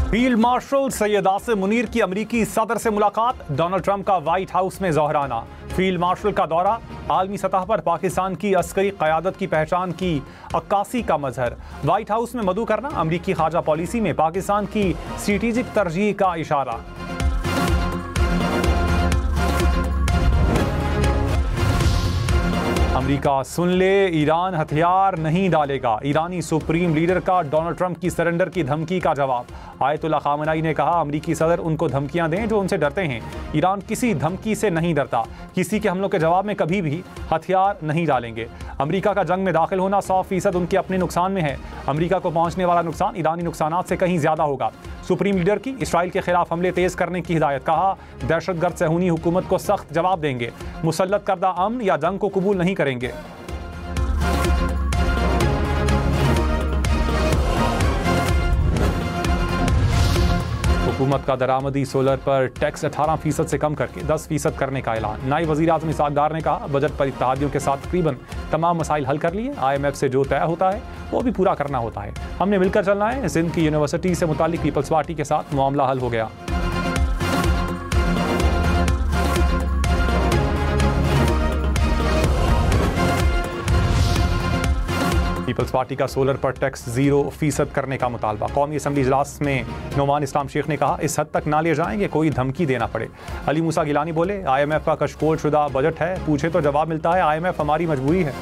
Field marshal Syed Asim Munir की अमरीकी सदर से मुलाकात, डोनाल्ड ट्रंप का व्हाइट हाउस में ज़ोहराना। फील्ड मार्शल का दौरा आलमी सतह पर पाकिस्तान की अस्करी क़यादत की पहचान की अक्कासी का मजहर। व्हाइट हाउस में मदऊ करना अमरीकी खारजा पॉलिसी में पाकिस्तान की स्ट्रेटेजिक तरजीह का इशारा। अमेरिका सुन ले, ईरान हथियार नहीं डालेगा। ईरानी सुप्रीम लीडर का डोनाल्ड ट्रंप की सरेंडर की धमकी का जवाब। आयतुल्लाह खामेनी ने कहा, अमरीकी सदर उनको धमकियां दें जो उनसे डरते हैं। ईरान किसी धमकी से नहीं डरता, किसी के हमलों के जवाब में कभी भी हथियार नहीं डालेंगे। अमेरिका का जंग में दाखिल होना 100% उनके अपने नुकसान में है। अमेरिका को पहुंचने वाला नुकसान ईरानी नुकसानात से कहीं ज्यादा होगा। सुप्रीम लीडर की इसराइल के खिलाफ हमले तेज करने की हिदायत। कहा, दहशतगर्द सहूनी हुकूमत को सख्त जवाब देंगे। मुसल्लत करदा अमन या जंग को कबूल नहीं करेंगे। हुकूमत का दरामदी सोलर पर टैक्स 18% से कम करके 10% करने का ऐलान। नायब वज़ीर आज़म इसहाक़ डार ने कहा, बजट पर इत्तेहादियों के साथ तकरीबन तमाम मसाइल हल कर लिए। IMF से जो तय होता है वो भी पूरा करना होता है। हमने मिलकर चलना है। सिंध की यूनिवर्सिटी से मुतालिक पीपल्स पार्टी के साथ मामला हल हो गया। पीपल्स पार्टी का सोलर पर टैक्स 0% करने का मुतालबा। कौमी असम्बली इजलास में नोमान इस्लाम शेख ने कहा, इस हद तक ना ले जाएंगे कोई धमकी देना पड़े। अली मूसा गिलानी बोले, IMF का कशकोल शुदा बजट है, पूछे तो जवाब मिलता है IMF हमारी मजबूरी है।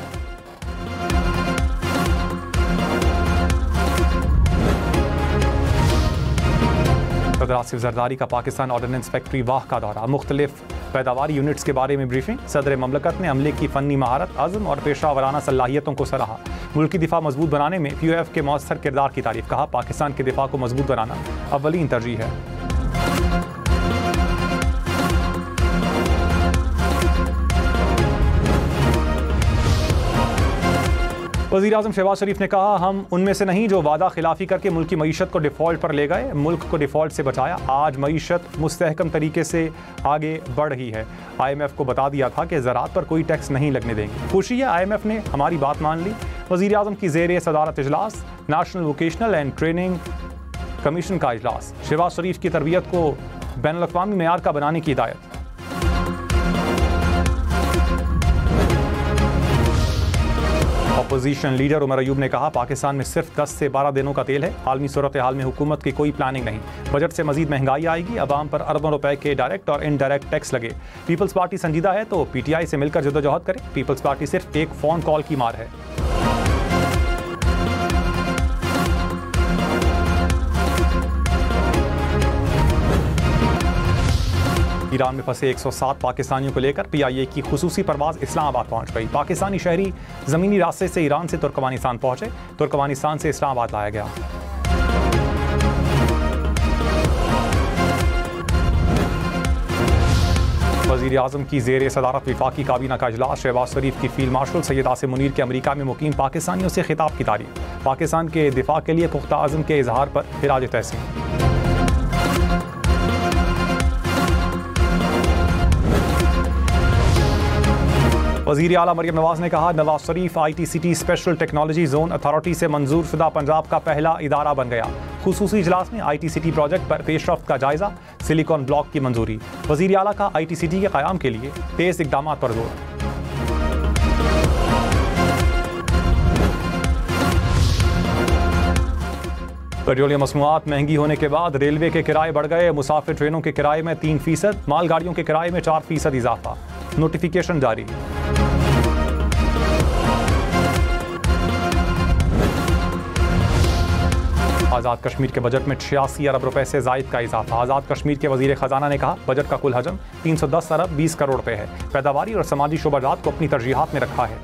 सदर आसिफ जरदारी का पाकिस्तान ऑर्डिनेंस फैक्ट्री वाह का दौरा। मुख्तलिफ पैदावारी यूनिट्स के बारे में ब्रीफिंग। सदर ममलकत ने अमले की फ़नी महारत, अज़्म और पेशा वराना सलाहियतों को सराहा। मुल्क की दिफा मजबूत बनाने में POF के मौसर किरदार की तारीफ। कहा, पाकिस्तान के दिफा को मजबूत बनाना अव्वलीन तरजीह है। वज़ीर आज़म शहबाज शरीफ ने कहा, हम उनमें से नहीं जो वादा खिलाफी करके मुल्क की मईशत को डिफ़ॉल्ट पर ले गए। मुल्क को डिफ़ॉल्ट से बचाया। आज मईशत मुस्तहकम तरीके से आगे बढ़ रही है। IMF को बता दिया था कि ज़राअत पर कोई टैक्स नहीं लगने देंगे। खुशी है IMF ने हमारी बात मान ली। वज़ीर आज़म की ज़ेर सदारत इजलास national vocational and training commission का इजलास। शहबाज शरीफ की तरबियत को बैनुल-अक़वामी मेयार का बनाने की हिदायत। अपोजिशन लीडर उमर अयूब ने कहा, पाकिस्तान में सिर्फ 10 से 12 दिनों का तेल है। आलमी सूरत हाल में हुकूमत की कोई प्लानिंग नहीं। बजट से मजीद महंगाई आएगी। अवाम पर अरबों रुपए के डायरेक्ट और इनडायरेक्ट टैक्स लगे। पीपल्स पार्टी संजीदा है तो PTI से मिलकर जदोजहद करे। पीपल्स पार्टी सिर्फ एक फ़ोन कॉल की मार है। ईरान में फंसे 107 पाकिस्तानियों को लेकर PIA की खुसूसी परवाज़ इस्लामाबाद पहुंच गई। पाकिस्तानी शहरी ज़मीनी रास्ते से ईरान से तुर्कमानिस्तान पहुंचे। तुर्कमानिस्तान से इस्लामाबाद लाया गया। वज़ीर आज़म की ज़ेर सदारत वफाकी काबीना का इजलास। शहबाज शरीफ की फील्ड मार्शल सैयद आसिम मुनीर के अमेरिका में मुकीम पाकिस्तानियों से खिताब की तारीफ। पाकिस्तान के दिफा के लिए पुख्ता अज़्म के इजहार पर खिराज तहसीन। वज़ीर आला मरियम नवाज़ ने कहा, Nawaz Sharif ITCT special technology zone authority से मंजूर शुदा पंजाब का पहला इदारा बन गया। खुसूसी इजलास में ITCT प्रोजेक्ट पर पेशरफ्त का जायजा। सिलिकॉन ब्लॉक की मंजूरी। वज़ीर आला का ITCT के क़याम के लिए तेज़ इक़दामात पर जोर। पेट्रोलियम मसनूआत महंगी होने के बाद रेलवे के किराए बढ़ गए। मुसाफिर ट्रेनों के किराए में 3%, मालगाड़ियों के किराए में 4% इजाफा। नोटिफिकेशन जारी। आज़ाद कश्मीर के बजट में 86 अरब रुपए से जायद का इजाफा। आज़ाद कश्मीर के वज़ीर ख़जाना ने कहा, बजट का कुल हजम 310 अरब 20 करोड़ रुपए है। पैदावारी और समाजी शोबाजात को अपनी तरजीहात में रखा है।